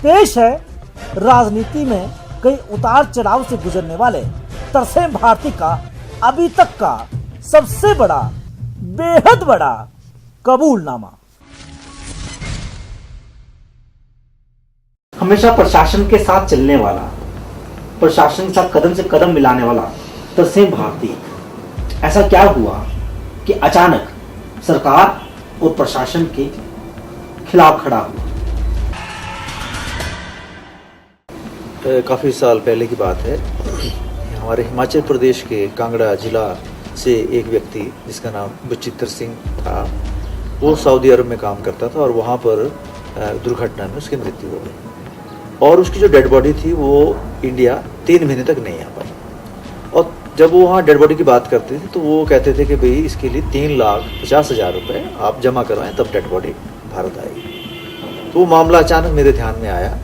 पेश है राजनीति में कई उतार चढ़ाव से गुजरने वाले तरसेम भारती का अभी तक का सबसे बड़ा, बेहद बड़ा कबूलनामा। हमेशा प्रशासन के साथ चलने वाला, प्रशासन के साथ कदम से कदम मिलाने वाला तरसेम भारती, ऐसा क्या हुआ कि अचानक सरकार और प्रशासन के खिलाफ खड़ा हुआ? काफ़ी साल पहले की बात है। हमारे हिमाचल प्रदेश के कांगड़ा जिला से एक व्यक्ति जिसका नाम बचित्र सिंह था, वो सऊदी अरब में काम करता था और वहाँ पर दुर्घटना में उसकी मृत्यु हो गई और उसकी जो डेड बॉडी थी वो इंडिया 3 महीने तक नहीं आ पाई। और जब वो वहाँ डेड बॉडी की बात करते थे तो वो कहते थे कि भाई इसके लिए 3,50,000 रुपये आप जमा करवाएं तब डेड बॉडी भारत आएगी। तो वो मामला अचानक मेरे ध्यान में आया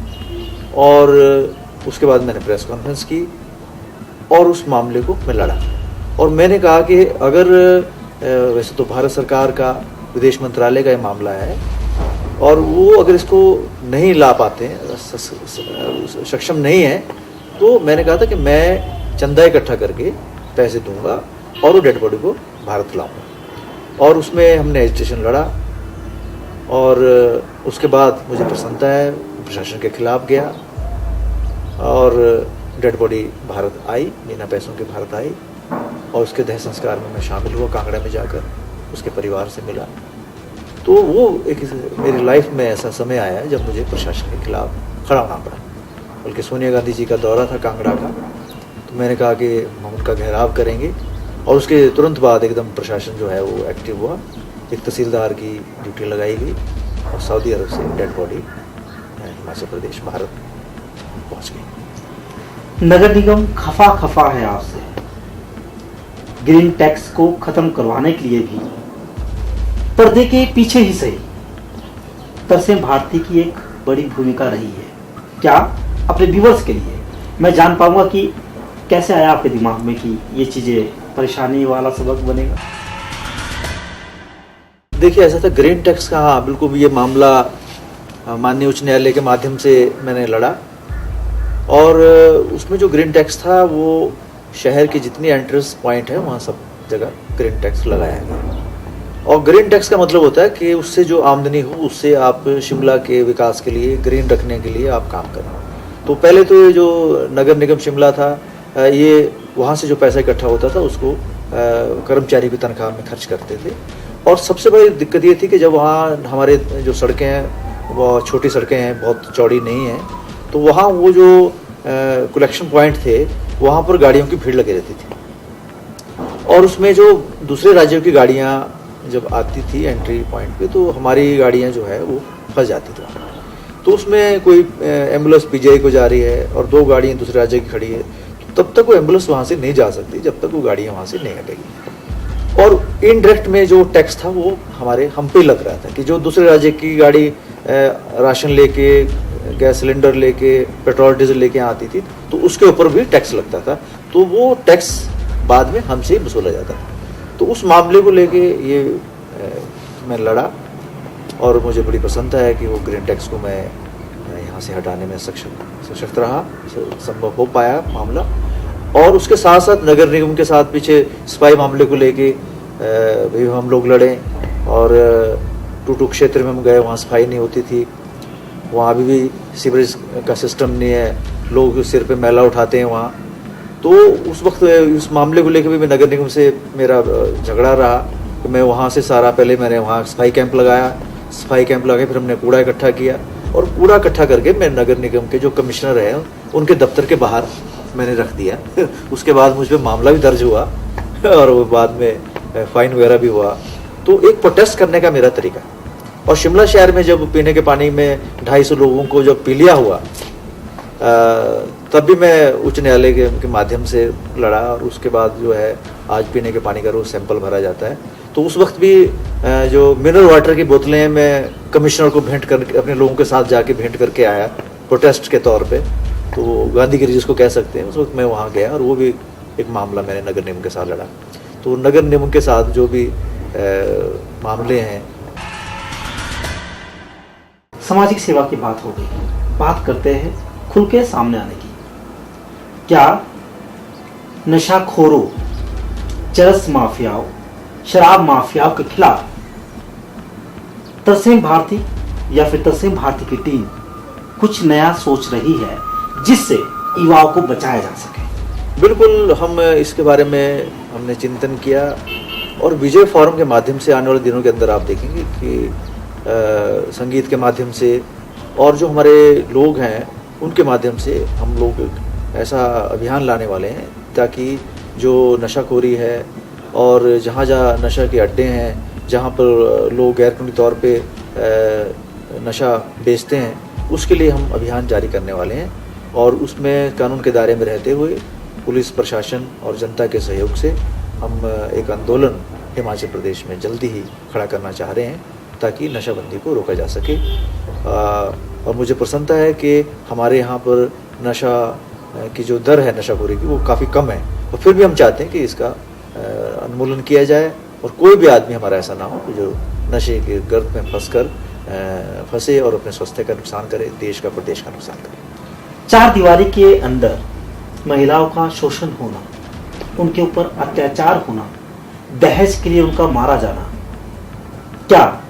और उसके बाद मैंने प्रेस कॉन्फ्रेंस की और उस मामले को मैं लड़ा और मैंने कहा कि अगर वैसे तो भारत सरकार का विदेश मंत्रालय का ये मामला है और वो अगर इसको नहीं ला पाते हैं, सक्षम नहीं है, तो मैंने कहा था कि मैं चंदा इकट्ठा करके पैसे दूंगा और वो डेड बॉडी को भारत लाऊंगा। और उसमें हमने एजिटेशन लड़ा और उसके बाद मुझे प्रसन्नता है, प्रशासन के खिलाफ गया और डेड बॉडी भारत आई, बिना पैसों के भारत आई और उसके देह संस्कार में मैं शामिल हुआ कांगड़ा में जाकर, उसके परिवार से मिला। तो वो एक मेरी लाइफ में ऐसा समय आया जब मुझे प्रशासन के खिलाफ खड़ा होना पड़ा। बल्कि सोनिया गांधी जी का दौरा था कांगड़ा का, तो मैंने कहा कि हम उनका घेराव करेंगे और उसके तुरंत बाद एकदम प्रशासन जो है वो एक्टिव हुआ। एक तहसीलदार की ड्यूटी लगाई गई और सऊदी अरब से डेड बॉडी हिमाचल प्रदेश भारत पहुंच गई। नगर निगम खफा है आपसे, ग्रीन टैक्स को खत्म करवाने के लिए भी पर्दे के पीछे ही सही तरसेम भारती की एक बड़ी भूमिका रही है। क्या अपने व्यूअर्स के लिए मैं जान पाऊंगा कि कैसे आया आपके दिमाग में कि ये चीजें परेशानी वाला सबक बनेगा? देखिए, ऐसा था ग्रीन टैक्स का, हाँ बिल्कुल, ये मामला माननीय उच्च न्यायालय के माध्यम से मैंने लड़ा और उसमें जो ग्रीन टैक्स था वो शहर की जितनी एंट्रेंस पॉइंट है वहाँ सब जगह ग्रीन टैक्स लगाया गया। और ग्रीन टैक्स का मतलब होता है कि उससे जो आमदनी हो उससे आप शिमला के विकास के लिए, ग्रीन रखने के लिए आप काम करें। तो पहले तो ये जो नगर निगम शिमला था, ये वहाँ से जो पैसा इकट्ठा होता था उसको कर्मचारी की तनख्वाह में खर्च करते थे। और सबसे बड़ी दिक्कत ये थी कि जब वहाँ हमारे जो सड़कें हैं वो छोटी सड़कें हैं, बहुत चौड़ी नहीं हैं, तो वहाँ वो जो कलेक्शन पॉइंट थे वहाँ पर गाड़ियों की भीड़ लगी रहती थी और उसमें जो दूसरे राज्यों की गाड़ियाँ जब आती थी एंट्री पॉइंट पे तो हमारी गाड़ियाँ जो है वो फंस जाती थी। तो उसमें कोई एम्बुलेंस पीजीआई को जा रही है और 2 गाड़ियाँ दूसरे राज्य की खड़ी है, तो तब तक वो एम्बुलेंस वहाँ से नहीं जा सकती जब तक वो गाड़ियाँ वहाँ से नहीं हटेगी। और इनडायरेक्ट में जो टैक्स था वो हम पे लग रहा था कि जो दूसरे राज्य की गाड़ी राशन लेके, गैस सिलेंडर लेके, पेट्रोल डीजल लेके आती थी तो उसके ऊपर भी टैक्स लगता था, तो वो टैक्स बाद में हमसे ही वसूला जाता था। तो उस मामले को लेके ये मैं लड़ा और मुझे बड़ी प्रसन्नता है कि वो ग्रीन टैक्स को मैं यहाँ से हटाने में सशक्त रहा, संभव हो पाया मामला। और उसके साथ साथ नगर निगम के साथ पीछे सफाई मामले को लेके भी हम लोग लड़े और टूटू क्षेत्र में हम गए, वहाँ सफाई नहीं होती थी, वहाँ अभी भी सीवरेज का सिस्टम नहीं है, लोग सिर पे मैला उठाते हैं वहाँ। तो उस वक्त उस मामले को लेकर भी मैं नगर निगम से मेरा झगड़ा रहा कि मैं वहाँ से सारा, पहले मैंने वहाँ सफाई कैंप लगाया, सफाई कैंप लगा फिर हमने कूड़ा इकट्ठा किया और कूड़ा इकट्ठा करके मैं नगर निगम के जो कमिश्नर हैं उनके दफ्तर के बाहर मैंने रख दिया। उसके बाद मुझ पर मामला भी दर्ज हुआ और वो बाद में फाइन वगैरह भी हुआ। तो एक प्रोटेस्ट करने का मेरा तरीका। और शिमला शहर में जब पीने के पानी में 250 लोगों को जब पीलिया हुआ तब भी मैं उच्च न्यायालय के माध्यम से लड़ा और उसके बाद जो है आज पीने के पानी का रोज सैंपल भरा जाता है। तो उस वक्त भी जो मिनरल वाटर की बोतलें मैं कमिश्नर को भेंट करके अपने लोगों के साथ जाके भेंट करके आया प्रोटेस्ट के तौर पे, तो गांधीगिरी जिसको कह सकते हैं, उस वक्त मैं वहाँ गया और वो भी एक मामला मैंने नगर निगम के साथ लड़ा। तो नगर निगम के साथ जो भी मामले हैं। सामाजिक सेवा की बात हो गई, बात करते हैं खुल के सामने आने की। क्या नशाखोरों, चरस माफियाओं, शराब माफियाओं के खिलाफ तरसेम भारती या फिर तरसेम भारती की टीम कुछ नया सोच रही है जिससे युवाओं को बचाया जा सके? बिल्कुल, हम इसके बारे में हमने चिंतन किया और विजय फोरम के माध्यम से आने वाले दिनों के अंदर आप देखेंगे कि संगीत के माध्यम से और जो हमारे लोग हैं उनके माध्यम से हम लोग ऐसा अभियान लाने वाले हैं ताकि जो नशाखोरी है और जहाँ जहाँ नशा के अड्डे हैं, जहाँ पर लोग गैरकानूनी तौर पे नशा बेचते हैं, उसके लिए हम अभियान जारी करने वाले हैं और उसमें कानून के दायरे में रहते हुए पुलिस प्रशासन और जनता के सहयोग से हम एक आंदोलन हिमाचल प्रदेश में जल्दी ही खड़ा करना चाह रहे हैं ताकि नशाबंदी को रोका जा सके। और मुझे प्रसन्नता है कि हमारे यहाँ पर नशा की जो दर है नशाखोरी की वो काफ़ी कम है, और फिर भी हम चाहते हैं कि इसका उन्मूलन किया जाए और कोई भी आदमी हमारा ऐसा ना हो जो नशे के गर्त में फंसे और अपने स्वास्थ्य का नुकसान करे, देश का प्रदेश का नुकसान करे। चार दीवारी के अंदर महिलाओं का शोषण होना, उनके ऊपर अत्याचार होना, दहेज के लिए उनका मारा जाना, क्या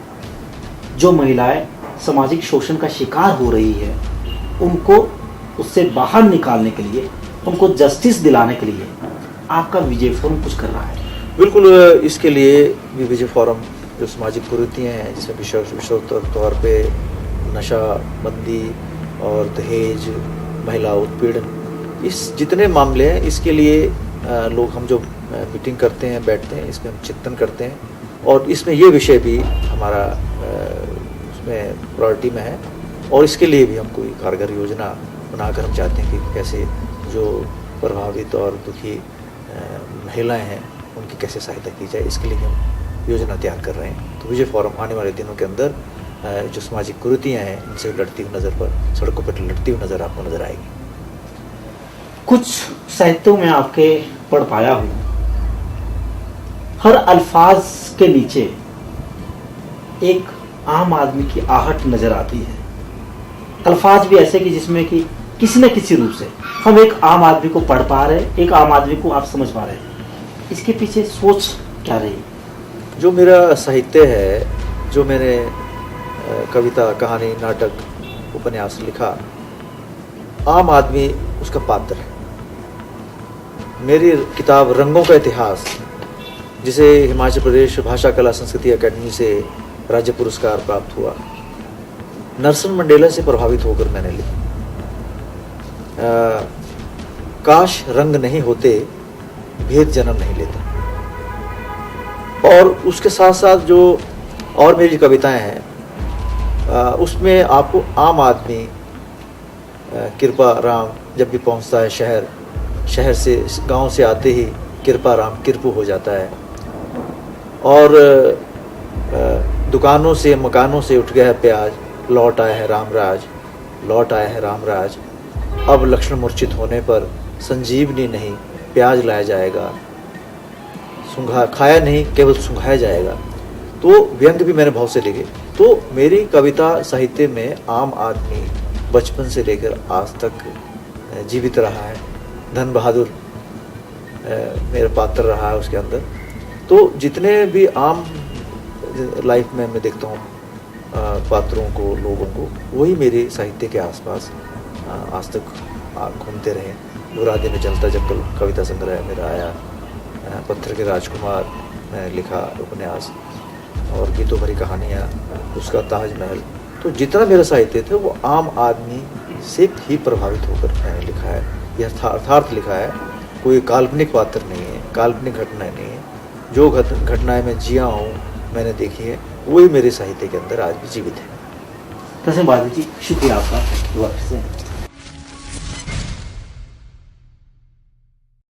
जो महिलाएं सामाजिक शोषण का शिकार हो रही है उनको उससे बाहर निकालने के लिए, उनको जस्टिस दिलाने के लिए आपका विजय फोरम कुछ कर रहा है? बिल्कुल, इसके लिए विजय फोरम जो सामाजिक कुरीतियाँ हैं जिसमें विशेष तौर पे नशाबंदी और दहेज, महिला उत्पीड़न, इस जितने मामले हैं इसके लिए लोग हम जो मीटिंग करते हैं, बैठते हैं, इसमें हम चिंतन करते हैं और इसमें ये विषय भी हमारा उसमें प्रायोरिटी में है और इसके लिए भी हम कोई कारगर योजना बनाकर हम चाहते हैं कि कैसे जो प्रभावित और दुखी महिलाएं हैं उनकी कैसे सहायता की जाए, इसके लिए हम योजना तैयार कर रहे हैं। तो विजय फोरम आने वाले दिनों के अंदर जो सामाजिक कुरीतियाँ हैं इनसे लड़ती हुई सड़कों पर लड़ती हुई नज़र आपको नज़र आएगी। कुछ साहित्यों में आपके पढ़ पाया हूँ, हर अल्फाज के नीचे एक आम आदमी की आहट नजर आती है। अल्फाज भी ऐसे कि जिसमें कि किसी न किसी रूप से हम एक आम आदमी को पढ़ पा रहे हैं, एक आम आदमी को आप समझ पा रहे हैं। इसके पीछे सोच क्या रही? जो मेरा साहित्य है, जो मैंने कविता, कहानी, नाटक, उपन्यास लिखा, आम आदमी उसका पात्र है। मेरी किताब रंगों का इतिहास, जिसे हिमाचल प्रदेश भाषा कला संस्कृति अकेडमी से राज्य पुरस्कार प्राप्त हुआ, नेल्सन मंडेला से प्रभावित होकर मैंने लिखी। काश रंग नहीं होते, भेद जन्म नहीं लेता। और उसके साथ साथ जो और मेरी कविताएं हैं उसमें आपको आम आदमी कृपा राम जब भी पहुंचता है शहर से, गांव से आते ही कृपा राम कृपु हो जाता है और दुकानों से मकानों से उठ गया है प्याज, लौट आया है रामराज, लौट आया है रामराज। अब लक्ष्मण मूर्छित होने पर संजीवनी नहीं प्याज लाया जाएगा, खाया नहीं केवल सुंघाया जाएगा। तो व्यंग भी मैंने बहुत से लिखे। तो मेरी कविता साहित्य में आम आदमी बचपन से लेकर आज तक जीवित रहा है। धन बहादुर मेरा पात्र रहा है उसके अंदर। तो जितने भी आम लाइफ में मैं देखता हूँ पात्रों को, लोगों को, वही मेरे साहित्य के आसपास आज तक घूमते रहे। बुरादे में जलता जंगल कविता संग्रह मेरा आया, पत्थर के राजकुमार मैंने लिखा उपन्यास, और गीतों भरी कहानियाँ, उसका ताजमहल। तो जितना मेरा साहित्य था वो आम आदमी से ही प्रभावित होकर मैंने लिखा है, यथार्थ लिखा है। कोई काल्पनिक पात्र नहीं है, काल्पनिक घटनाएं नहीं है। जो घटनाएं मैं जिया हूँ, मैंने देखी है, वही मेरे साहित्य के अंदर आज भी जीवित है। तरसेम भारती जी, शुक्रिया आपका।